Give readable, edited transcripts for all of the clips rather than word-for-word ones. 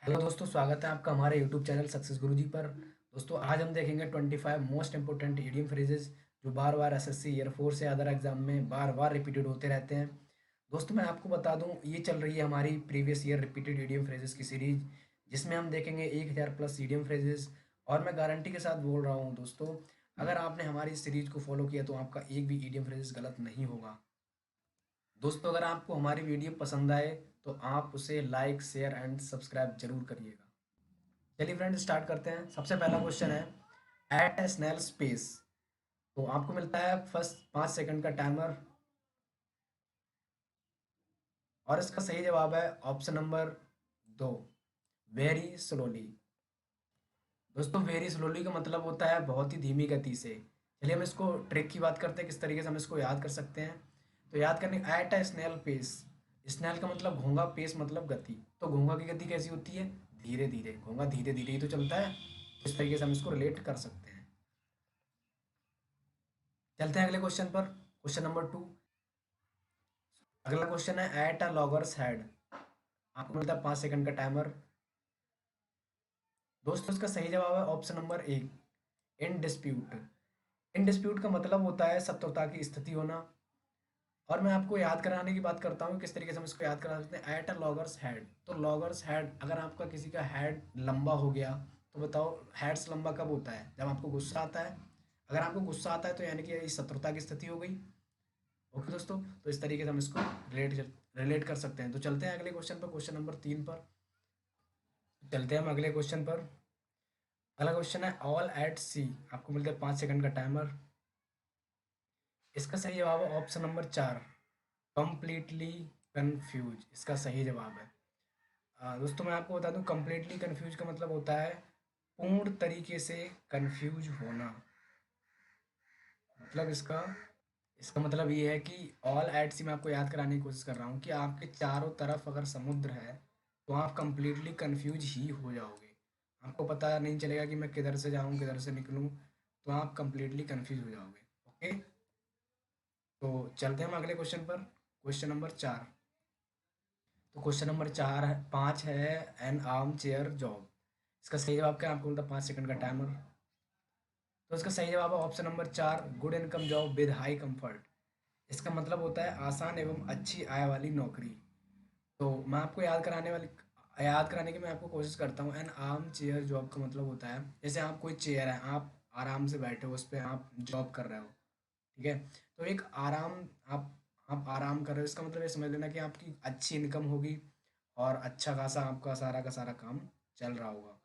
Hello दोस्तों, स्वागत है आपका हमारे यूट्यूब चैनल सक्सेस गुरुजी पर। दोस्तों, आज हम देखेंगे 25 मोस्ट इंपोर्टेंट इडियम फ्रेजेस जो बार बार एसएससी, एयरफोर्स या अदर एग्जाम में बार बार रिपीटेड होते रहते हैं। दोस्तों, मैं आपको बता दूं, ये चल रही है हमारी previous year repeated idiom phrases की सीरीज, जिसमें हम देखेंगे 1000 प्लस इडियम फ्रेजेस। और मैं गारंटी के साथ बोल रहा हूँ दोस्तों, अगर आपने हमारी इस सीरीज को फॉलो किया तो आपका एक भी इडियम फ्रेजेस गलत नहीं होगा। दोस्तों, अगर आपको हमारी वीडियो पसंद आए तो आप उसे लाइक, शेयर एंड सब्सक्राइब जरूर करिएगा। चलिए फ्रेंड, स्टार्ट करते हैं। सबसे पहला क्वेश्चन है, एट ए स्नेल स्पेस। तो आपको मिलता है फर्स्ट 5 सेकंड का टाइमर, और इसका सही जवाब है ऑप्शन नंबर 2, वेरी स्लोली। दोस्तों, वेरी स्लोली का मतलब होता है बहुत ही धीमी गति से। चलिए हम इसको ट्रिक की बात करते हैं, किस तरीके से हम इसको याद कर सकते हैं। तो याद करने, at a snail pace. Snail का मतलब घोंगा, पेस मतलब गति। तो घोंगा की गति कैसी होती है? धीरे धीरे। घोंगा धीरे धीरे ही तो चलता है। तो इस तरीके से हम इसको रिलेट कर सकते हैं। चलते हैं अगले क्वेश्चन पर, क्वेश्चन नंबर 2। अगला क्वेश्चन है, एट अ लॉगर्स हेड। आपको मिलता है 5 सेकंड का टाइमर। दोस्तों, इसका सही जवाब है option number 1, in dispute. In dispute का मतलब होता है शत्रुता की स्थिति होना। और मैं आपको याद कराने की बात करता हूँ किस तरीके से हम इसको याद करा सकते हैं। एट अ लॉगर्स हेड, तो लॉगर्स हेड, अगर आपका किसी का हेड लंबा हो गया तो बताओ, हेड्स लंबा कब होता है? जब आपको गुस्सा आता है। अगर आपको गुस्सा आता है तो यानी कि ये शत्रुता की स्थिति हो गई। ओके दोस्तों, तो इस तरीके से हम इसको रिलेट कर सकते हैं। तो चलते हैं अगले क्वेश्चन पर, क्वेश्चन नंबर 3 पर। चलते हैं हम अगले क्वेश्चन पर। अगला क्वेश्चन है, ऑल एट सी। आपको मिलता है 5 सेकंड का टाइमर। इसका सही जवाब है ऑप्शन नंबर 4, कंप्लीटली कंफ्यूज। इसका सही जवाब है। दोस्तों, मैं आपको बता दूं, कंप्लीटली कंफ्यूज का मतलब होता है पूर्ण तरीके से कंफ्यूज होना। मतलब इसका इसका मतलब ये है कि ऑल एट सी, मैं आपको याद कराने की कोशिश कर रहा हूँ कि आपके चारों तरफ अगर समुद्र है तो आप कंप्लीटली कंफ्यूज ही हो जाओगे। आपको पता नहीं चलेगा कि मैं किधर से जाऊँ, किधर से निकलूँ। तो आप कंप्लीटली कंफ्यूज हो जाओगे। ओके, तो चलते हैं हम अगले क्वेश्चन पर, क्वेश्चन नंबर 4। तो क्वेश्चन नंबर 5 है, एन आर्म चेयर जॉब। इसका सही जवाब क्या है? आपको मिलता है 5 सेकंड का टाइमर। तो इसका सही जवाब है option number 4, good income job with high comfort. इसका मतलब होता है आसान एवं अच्छी आय वाली नौकरी। तो मैं आपको याद कराने की मैं आपको कोशिश करता हूँ। एन आर्म चेयर जॉब का मतलब होता है, जैसे आप कोई चेयर है, आप आराम से बैठे हो उस पर, आप जॉब कर रहे हो। ठीक है, तो एक आराम, आप आराम कर रहे हो, इसका मतलब ये समझ लेना कि आपकी अच्छी इनकम होगी और अच्छा खासा आपका सारा का सारा काम चल रहा होगा।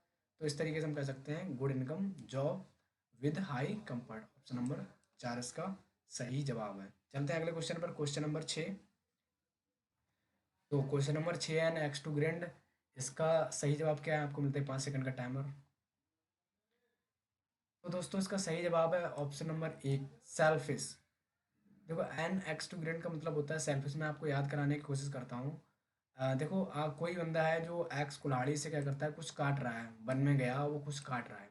तो इस तरीके से हम कह सकते हैं good income job with high comfort. Option number 4 इसका सही जवाब है। चलते हैं अगले क्वेश्चन पर, क्वेश्चन नंबर 6। तो क्वेश्चन नंबर 6 है, नेक्स्ट टू ग्रैंड। इसका सही जवाब क्या है? आपको मिलता है 5 सेकंड का टाइमर। तो दोस्तों, इसका सही जवाब है ऑप्शन नंबर 1, सेल्फिश। देखो, एन एक्स टू ग्रेड का मतलब होता है सेल्फिश। मैं आपको याद कराने की कोशिश करता हूँ। देखो, कोई बंदा है जो एक्स कुल्हाड़ी से क्या करता है, कुछ काट रहा है, वन में गया वो कुछ काट रहा है,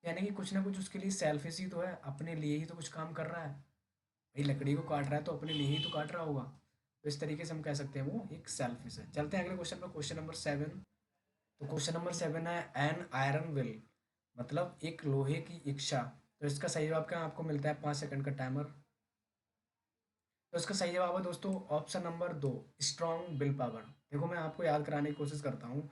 यानी कि कुछ ना कुछ उसके लिए सेल्फिश ही तो है, अपने लिए ही तो कुछ काम कर रहा है। भाई, लकड़ी को काट रहा है तो अपने लिए ही तो काट रहा होगा। तो इस तरीके से हम कह सकते हैं वो एक सेल्फिश है। चलते हैं अगले क्वेश्चन पर, क्वेश्चन नंबर 7। तो क्वेश्चन नंबर 7 है, एन आयरन विल। मतलब एक लोहे की इच्छा। तो इसका सही जवाब क्या है? आपको मिलता है 5 सेकंड का टाइमर। तो इसका सही जवाब है दोस्तों option number 2, strong will power. देखो, मैं आपको याद कराने की कोशिश करता हूँ।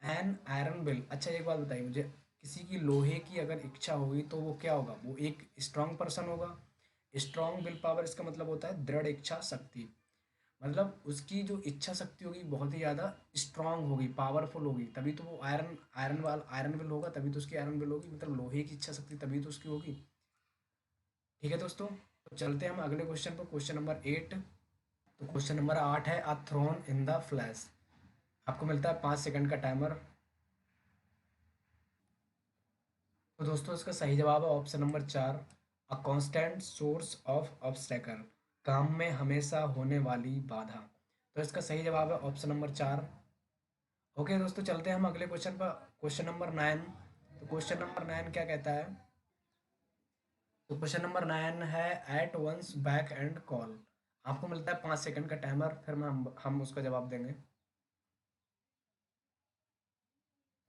एन आयरन विल, अच्छा एक बात बताइए मुझे, किसी की लोहे की अगर इच्छा होगी तो वो क्या होगा? वो एक स्ट्रांग पर्सन होगा। स्ट्रॉन्ग विल पावर, इसका मतलब होता है दृढ़ इच्छा शक्ति। मतलब उसकी जो इच्छा शक्ति होगी बहुत ही ज़्यादा स्ट्रांग होगी, पावरफुल होगी, तभी तो वो आयरन विल होगा, तभी तो उसकी आयरन विल होगी। मतलब लोहे की इच्छा शक्ति तभी तो उसकी होगी। ठीक है दोस्तों, तो चलते हैं हम अगले क्वेश्चन पर, क्वेश्चन नंबर 8। तो क्वेश्चन नंबर 8 है, a thrown in the flash. आपको मिलता है 5 सेकंड का टाइमर। तो दोस्तों, इसका सही जवाब है option number 4, a constant source of obstacle. काम में हमेशा होने वाली बाधा। तो इसका सही जवाब है ऑप्शन नंबर 4। ओके दोस्तों, चलते हैं हम अगले क्वेश्चन पर, क्वेश्चन नंबर 9। तो क्वेश्चन नंबर 9 क्या कहता है? तो क्वेश्चन नंबर 9 है, at once back and call. आपको मिलता है 5 सेकंड का टाइमर, फिर हम उसका जवाब देंगे।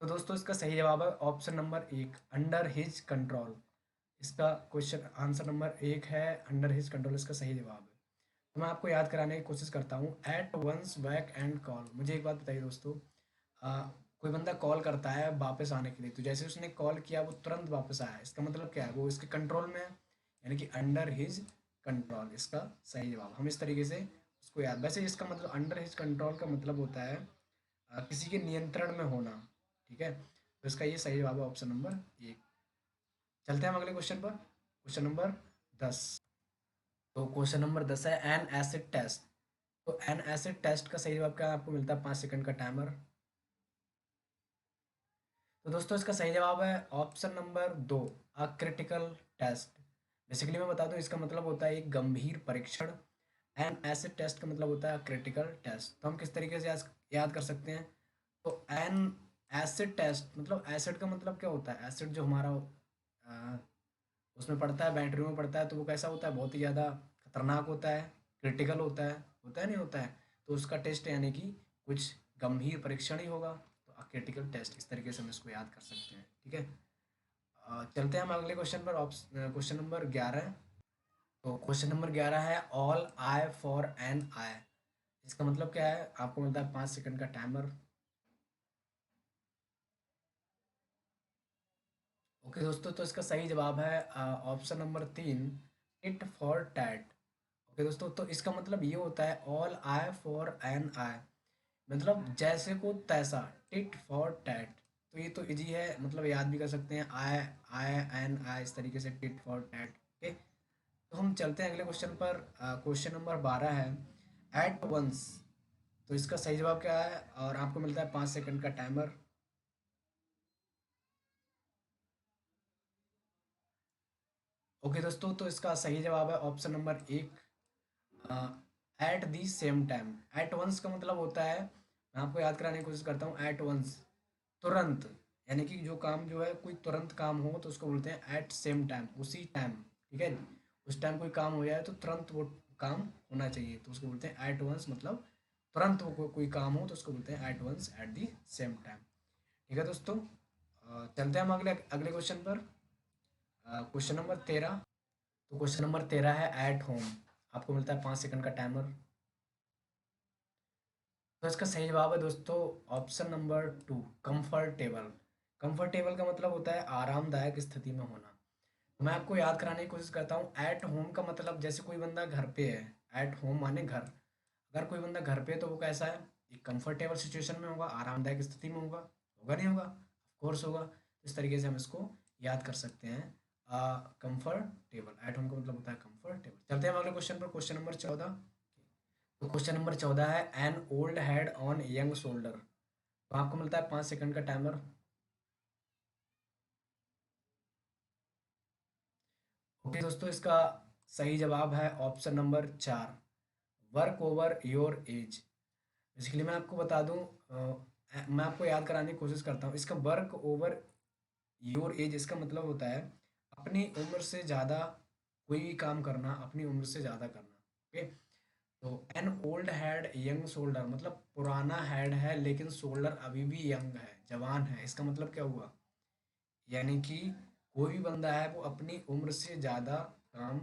तो दोस्तों इसका सही जवाब है ऑप्शन नंबर एक, अंडर हिज कंट्रोल। इसका क्वेश्चन आंसर नंबर एक है अंडर हिज कंट्रोल, इसका सही जवाब है। तो मैं आपको याद कराने की कोशिश करता हूँ, at once back and call. मुझे एक बात बताइए दोस्तों, कोई बंदा कॉल करता है वापस आने के लिए, तो जैसे उसने कॉल किया वो तुरंत वापस आया, इसका मतलब क्या है, वो इसके कंट्रोल में है, यानी कि अंडर हिज कंट्रोल इसका सही जवाब। हम इस तरीके से उसको याद, वैसे इसका मतलब अंडर हिज कंट्रोल का मतलब होता है किसी के नियंत्रण में होना। ठीक है, तो इसका ये सही जवाब है ऑप्शन नंबर एक। चलते हैं हम अगले क्वेश्चन पर, क्वेश्चन नंबर 10। तो क्वेश्चन नंबर 10 है एन एसिड टेस्ट। तो एन एसिड टेस्ट का सही जवाब क्या है, आपको मिलता है 5 सेकंड का टाइमर। तो दोस्तों इसका सही जवाब है ऑप्शन नंबर दो, अ क्रिटिकल टेस्ट। बेसिकली मैं बता दूं, इसका मतलब होता है एक गंभीर परीक्षण। एन एसिड टेस्ट का मतलब होता है क्रिटिकल टेस्ट। तो हम किस तरीके से याद कर सकते हैं, तो एन एसिड टेस्ट मतलब एसिड का मतलब क्या होता है, एसिड जो हमारा अ, उसमें पड़ता है, बैटरी में पड़ता है, तो वो कैसा होता है, बहुत ही ज़्यादा खतरनाक होता है, क्रिटिकल होता है नहीं होता है। तो उसका टेस्ट यानी कि कुछ गंभीर परीक्षण ही होगा, तो क्रिटिकल टेस्ट, इस तरीके से हम इसको याद कर सकते हैं। ठीक है, चलते हैं हम अगले क्वेश्चन पर, क्वेश्चन नंबर 11। तो क्वेश्चन नंबर 11 है ऑल आई फॉर एन आई। इसका मतलब क्या है, आपको मिलता है 5 सेकंड का टाइमर। ओके दोस्तों, तो इसका सही जवाब है ऑप्शन नंबर तीन, टिट फॉर टैट। ओके दोस्तों, तो इसका मतलब ये होता है ऑल आई फॉर एन आई, मतलब जैसे को तैसा, टिट फॉर टैट। तो ये तो इजी है, मतलब याद भी कर सकते हैं, आई आई एन आई, इस तरीके से टिट फॉर टैट। ओके, तो हम चलते हैं अगले क्वेश्चन पर, क्वेश्चन नंबर 12 है एट वंस। तो इसका सही जवाब क्या है, और आपको मिलता है 5 सेकंड का टाइमर। ओके दोस्तों, तो इसका सही जवाब है ऑप्शन नंबर एक, at the same time. At once का मतलब होता है, मैं आपको याद कराने की कोशिश करता हूँ, एट वंस तुरंत, यानी कि जो काम जो है कोई तुरंत काम हो तो उसको बोलते हैं एट सेम टाइम, उसी टाइम। ठीक है, उस टाइम कोई काम हो जाए तो तुरंत वो काम होना चाहिए, तो उसको बोलते हैं एट वंस, मतलब तुरंत वो कोई काम हो तो उसको बोलते हैं at once at the same time. ठीक है दोस्तों, चलते हैं हम अगले अगले क्वेश्चन पर, क्वेश्चन नंबर 13। तो क्वेश्चन नंबर 13 है एट होम। आपको मिलता है 5 सेकंड का टाइमर। तो इसका सही जवाब है दोस्तों option number two, comfortable. Comfortable का मतलब होता है आरामदायक स्थिति में होना। तो मैं आपको याद कराने की कोशिश करता हूँ, एट होम का मतलब जैसे कोई बंदा घर पे है, एट होम माने घर, अगर कोई बंदा घर पे है तो वो कैसा है, एक कंफर्टेबल सिचुएशन में होगा, आरामदायक स्थिति में होगा, होगा नहीं होगा, ऑफ कोर्स होगा। इस तरीके से हम इसको याद कर सकते हैं, कंफर्टेबल, एट होम का मतलब होता है कंफर्टेबल। चलते हैं हम अगले क्वेश्चन पर, क्वेश्चन नंबर 14। तो क्वेश्चन नंबर 14 है an old head on young shoulder. तो आपको मिलता है 5 सेकंड का टाइमर। ओके दोस्तों, इसका सही जवाब है ऑप्शन नंबर चार, work over your age. Basically मैं आपको बता दूं, मैं आपको याद कराने की कोशिश करता हूँ, इसका वर्क ओवर योर एज, इसका मतलब होता है अपनी उम्र से ज़्यादा कोई भी काम करना, अपनी उम्र से ज़्यादा करना। ओके, तो an old had young shoulder, मतलब पुराना हेड है लेकिन शोल्डर अभी भी यंग है, जवान है। इसका मतलब क्या हुआ, यानी कि कोई भी बंदा है वो अपनी उम्र से ज़्यादा काम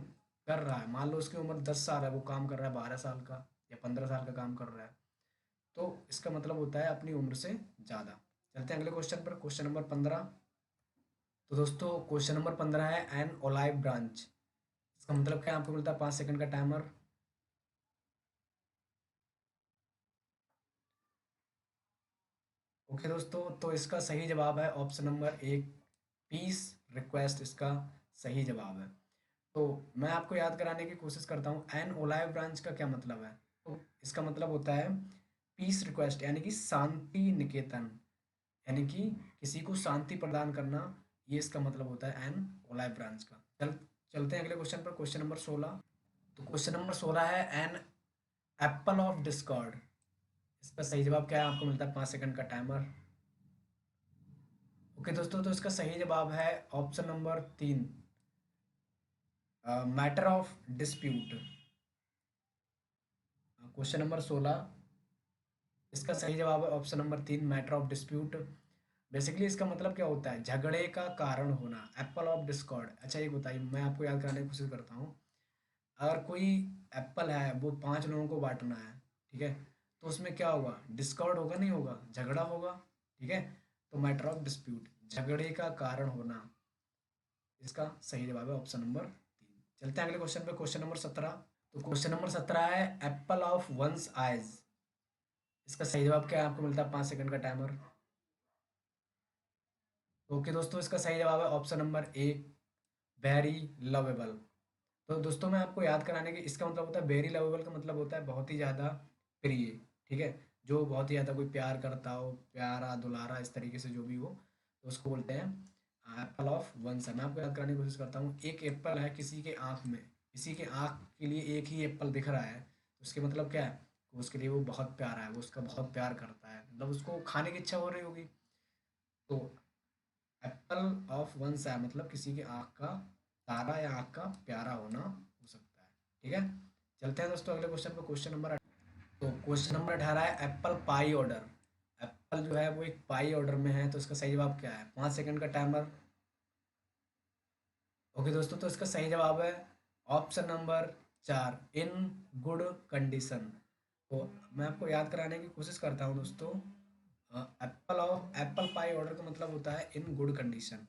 कर रहा है। मान लो उसकी उम्र 10 साल है, वो काम कर रहा है 12 साल का या 15 साल का काम कर रहा है, तो इसका मतलब होता है अपनी उम्र से ज़्यादा। चलते हैं अगले क्वेश्चन पर, क्वेश्चन नंबर 15। तो दोस्तों क्वेश्चन नंबर 15 है एन ओलाइव ब्रांच। इसका मतलब क्या है, आपको मिलता है 5 सेकंड का टाइमर। ओके दोस्तों, तो इसका सही जवाब है ऑप्शन नंबर एक, पीस रिक्वेस्ट, इसका सही जवाब है। तो मैं आपको याद कराने की कोशिश करता हूँ, एन ओलाइव ब्रांच का क्या मतलब है, तो इसका मतलब होता है पीस रिक्वेस्ट, यानी कि शांति निकेतन, यानी कि किसी को शांति प्रदान करना, ये इसका मतलब होता है एन ओलाइव ब्रांच का। चलते हैं अगले क्वेश्चन पर, क्वेश्चन नंबर 16। तो क्वेश्चन नंबर 16 है एन एप्पल ऑफ डिस्कॉर्ड। इसका सही जवाब क्या है, आपको मिलता है 5 सेकंड का टाइमर। ओके दोस्तों, तो इसका सही जवाब है ऑप्शन नंबर तीन, matter of dispute. Question number 16, इसका सही जवाब है ऑप्शन नंबर तीन, मैटर ऑफ डिस्प्यूट। बेसिकली इसका मतलब क्या होता है, झगड़े का कारण होना, एप्पल ऑफ डिस्कॉर्ड। अच्छा ये बताइए, मैं आपको याद कराने की कोशिश करता हूँ। अगर कोई एप्पल है वो 5 लोगों को बांटना है, ठीक है, तो उसमें क्या होगा, डिस्कॉर्ड होगा, नहीं होगा, झगड़ा होगा, ठीक है। तो मैटर ऑफ डिस्प्यूट, झगड़े का कारण होना, इसका सही जवाब है ऑप्शन नंबर 3। चलते हैं अगले क्वेश्चन पे, क्वेश्चन नंबर 17। तो क्वेश्चन नंबर 17 है एप्पल ऑफ वंस आइज। इसका सही जवाब क्या है, आपको मिलता है 5 सेकंड का टाइमर। ओके दोस्तों, इसका सही जवाब है option number A, very lovable. तो दोस्तों मैं आपको याद कराने की, इसका मतलब होता है वेरी लवेबल का मतलब होता है बहुत ही ज़्यादा प्रिय, ठीक है, जो बहुत ही ज़्यादा कोई प्यार करता हो, प्यारा दुलारा इस तरीके से जो भी हो, तो उसको बोलते हैं एप्पल ऑफ वन सन। मैं आपको याद कराने की कोशिश करता हूँ, एक एप्पल है किसी के आँख में, किसी के आँख के लिए एक ही एप्पल दिख रहा है, तो उसके मतलब क्या है, उसके लिए वो बहुत प्यारा है, वो उसका बहुत प्यार करता है, मतलब उसको खाने की इच्छा हो रही होगी। तो एप्पल ऑफ वन है मतलब किसी की आँख का तारा या आँख का प्यारा होना हो सकता है, ठीक है। चलते हैं दोस्तों अगले क्वेश्चन पर, क्वेश्चन नंबर, तो क्वेश्चन नंबर 18 है एप्पल पाई ऑर्डर। एप्पल जो है वो एक पाई ऑर्डर में है, तो इसका सही जवाब क्या है, 5 सेकंड का टाइमर। ओके दोस्तों, तो इसका सही जवाब है option number 4, in good condition. तो मैं आपको याद कराने की कोशिश करता हूँ दोस्तों, एप्पल पाई ऑर्डर का मतलब होता है इन गुड कंडीशन।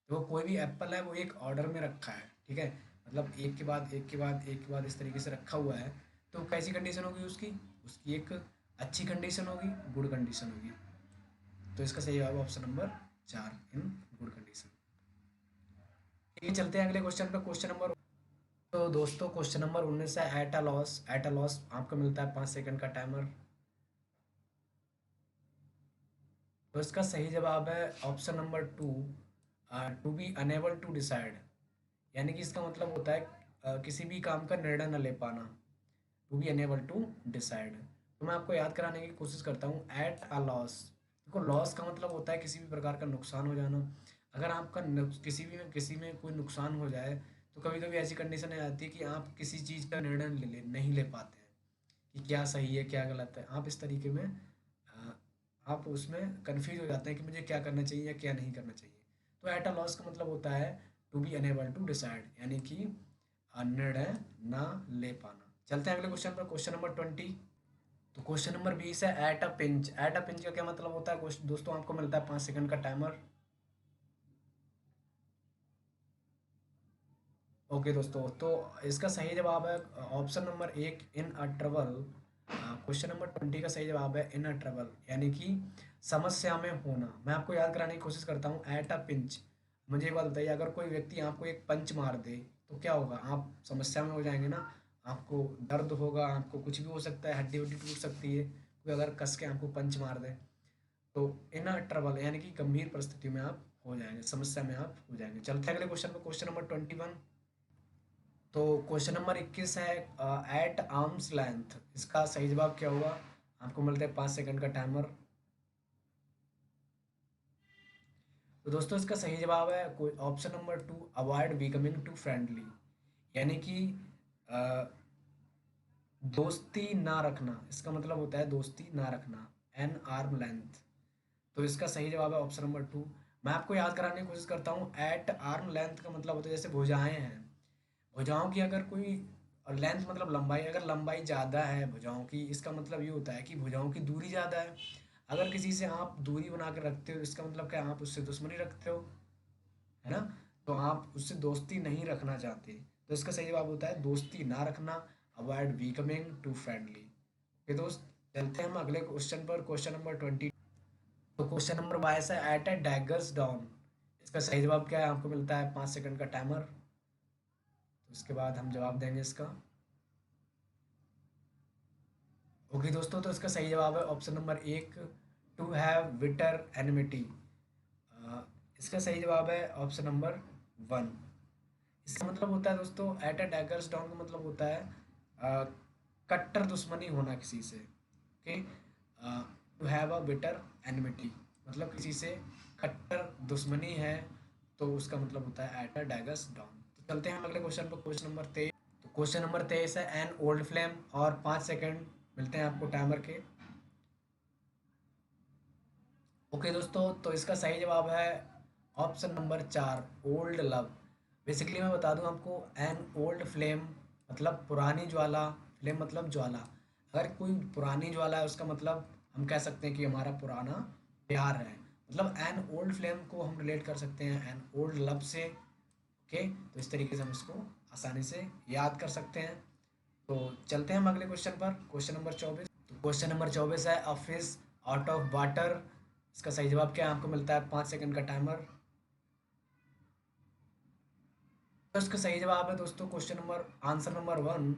तो कोई भी एप्पल है वो एक ऑर्डर में रखा है, ठीक है, मतलब एक के बाद एक के बाद एक के बाद इस तरीके से रखा हुआ है, तो कैसी कंडीशन होगी उसकी, उसकी एक अच्छी कंडीशन होगी, गुड कंडीशन होगी। तो इसका सही जवाब option number 4, in good condition. ठीक है, चलते हैं अगले क्वेश्चन पे, क्वेश्चन नंबर, तो दोस्तों क्वेश्चन नंबर 19 है eight a loss. Eight a loss आपको मिलता है 5 सेकंड का टाइमर। तो इसका सही जवाब है option number 2, to be unable to decide. यानी कि इसका मतलब होता है किसी भी काम का निर्णय न ले पाना, to be unable to decide. तो मैं आपको याद कराने की कोशिश करता हूँ, एट अ लॉस, देखो लॉस का मतलब होता है किसी भी प्रकार का नुकसान हो जाना। अगर आपका किसी में कोई नुकसान हो जाए, तो कभी कभी ऐसी कंडीशन आ जाती है कि आप किसी चीज़ का निर्णय नहीं ले पाते हैं कि क्या सही है क्या गलत है, आप इस तरीके में आप उसमें कंफ्यूज हो जाते हैं कि मुझे क्या करना चाहिए या क्या नहीं करना चाहिए। तो एट अ लॉस का मतलब होता है to be unable to decide, यानी कि निर्णय ना ले पाना। चलते हैं अगले क्वेश्चन पर, क्वेश्चन नंबर 20। तो क्वेश्चन नंबर 20 है at a pinch. At a pinch का क्या मतलब होता है दोस्तों, आपको मिलता है 5 सेकंड का टाइमर। ओके दोस्तों, तो इसका सही जवाब है option number 1, in a trouble. Question number 20 का सही जवाब है इन अ ट्रबल, यानी कि समस्या में होना। मैं आपको याद कराने की कोशिश करता हूँ, एट अ पिंच। मुझे एक बात बताइए, अगर कोई व्यक्ति आपको एक पंच मार दे, तो क्या होगा, आप समस्या में हो जाएंगे ना, आपको दर्द होगा, आपको कुछ भी हो सकता है, हड्डी वड्डी टूट सकती है, कोई अगर कस के आपको पंच मार दे। तो इन अ ट्रबल यानी कि गंभीर परिस्थिति में आप हो जाएंगे, समस्या में आप हो जाएंगे। चलते हैं अगले क्वेश्चन पर, क्वेश्चन नंबर 21। तो क्वेश्चन नंबर 21 है एट आर्म्स लेंथ। इसका सही जवाब क्या होगा, आपको मिलता है 5 सेकंड का टाइमर। तो दोस्तों इसका सही जवाब है कोई option number 2, avoid becoming too friendly. यानी कि अ, दोस्ती ना रखना, इसका मतलब होता है दोस्ती ना रखना, एन आर्म लेंथ। तो इसका सही जवाब है ऑप्शन नंबर 2। मैं आपको याद कराने की कोशिश करता हूँ, एट आर्म लेंथ का मतलब होता है जैसे भुजाएं हैं, भुजाओं की अगर कोई, और लेंथ मतलब लंबाई, अगर लंबाई ज़्यादा है भुजाओं की, इसका मतलब ये होता है कि भुजाओं की दूरी ज़्यादा है। अगर किसी से आप दूरी बना के रखते हो, इसका मतलब क्या, आप उससे दुश्मनी रखते हो, है ना, तो आप उससे दोस्ती नहीं रखना चाहते। तो इसका सही जवाब होता है दोस्ती ना रखना, अवॉइड बिकमिंग टू फ्रेंडली। ये दोस्त, चलते हैं हम अगले क्वेश्चन पर, क्वेश्चन नंबर 20। तो क्वेश्चन नंबर 22 है एट ए डैगर्स डाउन। इसका सही जवाब क्या है, आपको मिलता है 5 सेकंड का टाइमर। तो उसके बाद हम जवाब देंगे इसका। ओके दोस्तों, तो इसका सही जवाब है option number 1, to have bitter enmity. इसका सही जवाब है ऑप्शन नंबर 1। इसका मतलब होता है दोस्तों, एट अ डैगर्स डाउन का मतलब होता है अ, कट्टर दुश्मनी होना किसी से, okay. To have a bitter enmity मतलब किसी से कट्टर दुश्मनी है, तो उसका मतलब होता है एट अ डैगर्स डाउन। तो चलते हैं हम अगले क्वेश्चन पर, क्वेश्चन नंबर 23। तो क्वेश्चन नंबर 23 है एन ओल्ड फ्लेम, और 5 सेकंड मिलते हैं आपको टाइमर के। ओके दोस्तों, तो इसका सही जवाब है option number 4, old love. Basically मैं बता दूं आपको, एन ओल्ड फ्लेम मतलब पुरानी ज्वाला, फ्लेम मतलब ज्वाला। अगर कोई पुरानी ज्वाला है उसका मतलब हम कह सकते हैं कि हमारा पुराना प्यार है। मतलब एन ओल्ड फ्लेम को हम रिलेट कर सकते हैं एन ओल्ड लव से। ओके, तो इस तरीके से हम इसको आसानी से याद कर सकते हैं। तो चलते हैं हम अगले क्वेश्चन पर, क्वेश्चन नंबर 24। तो क्वेश्चन नंबर 24 है, a fish out of water. इसका सही जवाब क्या है? आपको मिलता है 5 सेकंड का टाइमर। तो इसका सही जवाब है दोस्तों, question number answer number 1,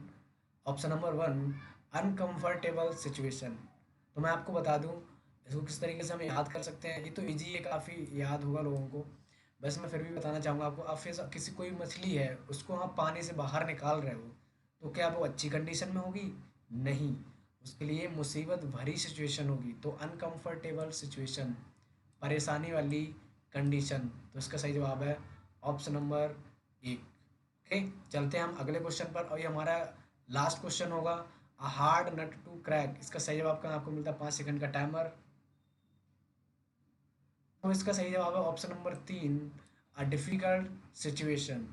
option number 1, uncomfortable situation. तो मैं आपको बता दूं इसको किस तरीके से हम याद कर सकते हैं। ये तो इजी है, काफ़ी याद होगा लोगों को। बस मैं फिर भी बताना चाहूँगा आपको, आप फिर किसी कोई मछली है उसको आप पानी से बाहर निकाल रहे हो, तो क्या वो अच्छी कंडीशन में होगी? नहीं, उसके लिए मुसीबत भरी सिचुएशन होगी। तो अनकंफर्टेबल सिचुएशन, परेशानी वाली कंडीशन। तो इसका सही जवाब है ऑप्शन नंबर 1। ओके, चलते हैं हम अगले क्वेश्चन पर, और ये हमारा लास्ट क्वेश्चन होगा, a hard nut to crack. इसका सही जवाब का आपको मिलता है 5 सेकंड का टाइमर। तो इसका सही जवाब है option number 3, a difficult situation.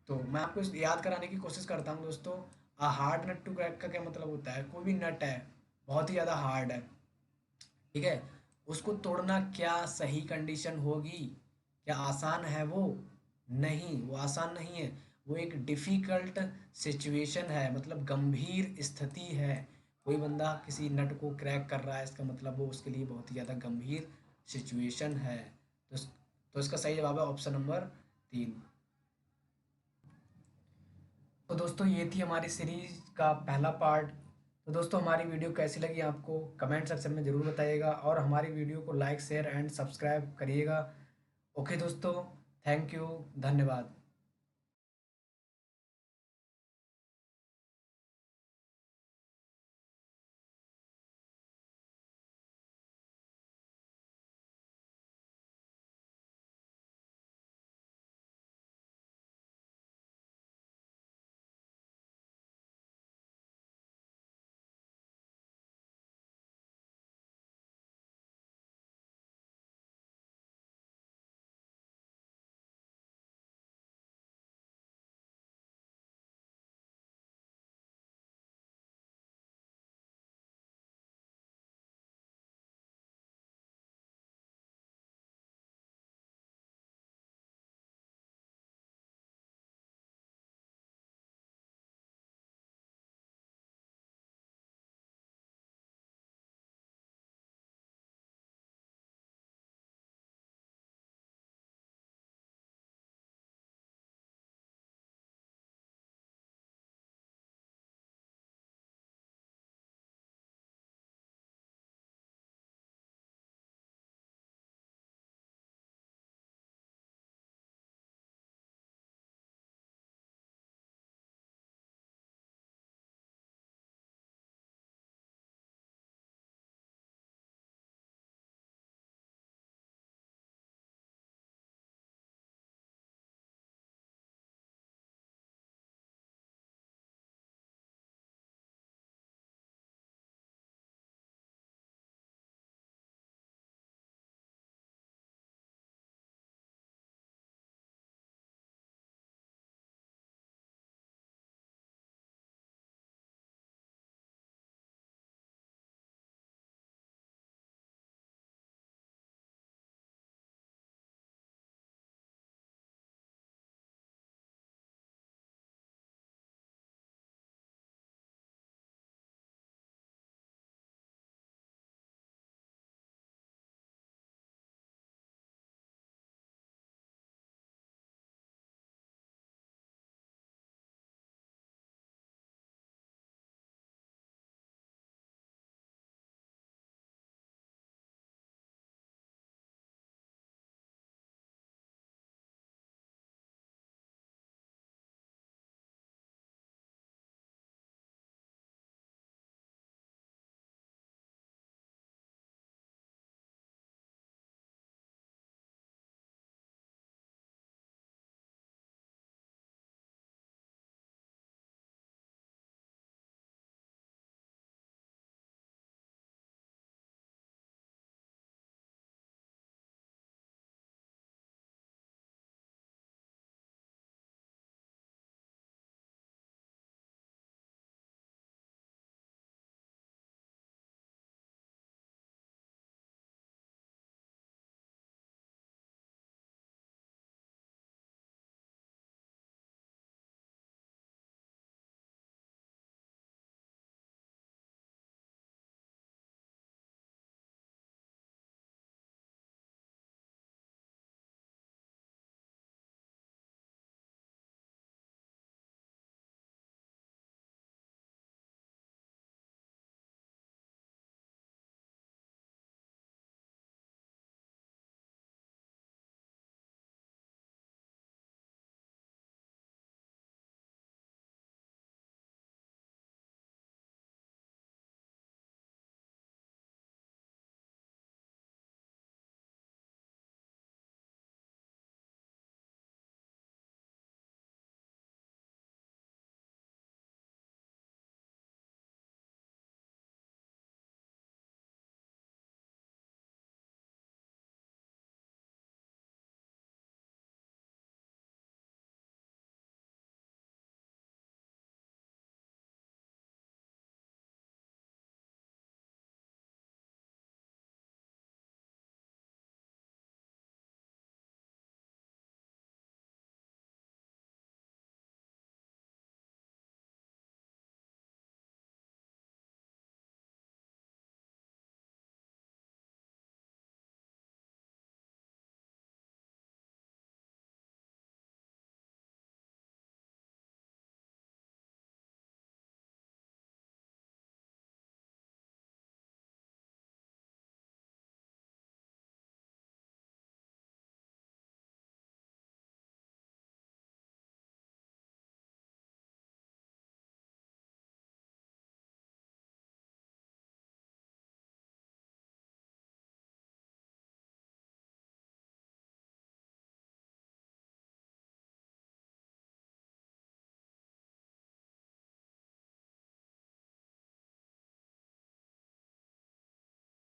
तो मैं आपको याद कराने की कोशिश करता हूँ दोस्तों, a hard nut to crack का क्या मतलब होता है? कोई भी नट है, बहुत ही ज़्यादा हार्ड है, ठीक है, उसको तोड़ना क्या सही कंडीशन होगी? क्या आसान है वो? नहीं, वो आसान नहीं है। वो एक डिफ़िकल्ट सिचुएशन है, मतलब गंभीर स्थिति है। कोई बंदा किसी नट को क्रैक कर रहा है, इसका मतलब वो उसके लिए बहुत ही ज़्यादा गंभीर सिचुएशन है। तो इसका सही जवाब है ऑप्शन नंबर 3। तो दोस्तों ये थी हमारी सीरीज का पहला पार्ट। तो दोस्तों हमारी वीडियो कैसी लगी आपको कमेंट सेक्शन में ज़रूर बताइएगा, और हमारी वीडियो को लाइक शेयर एंड सब्सक्राइब करिएगा। ओके दोस्तों, थैंक यू, धन्यवाद।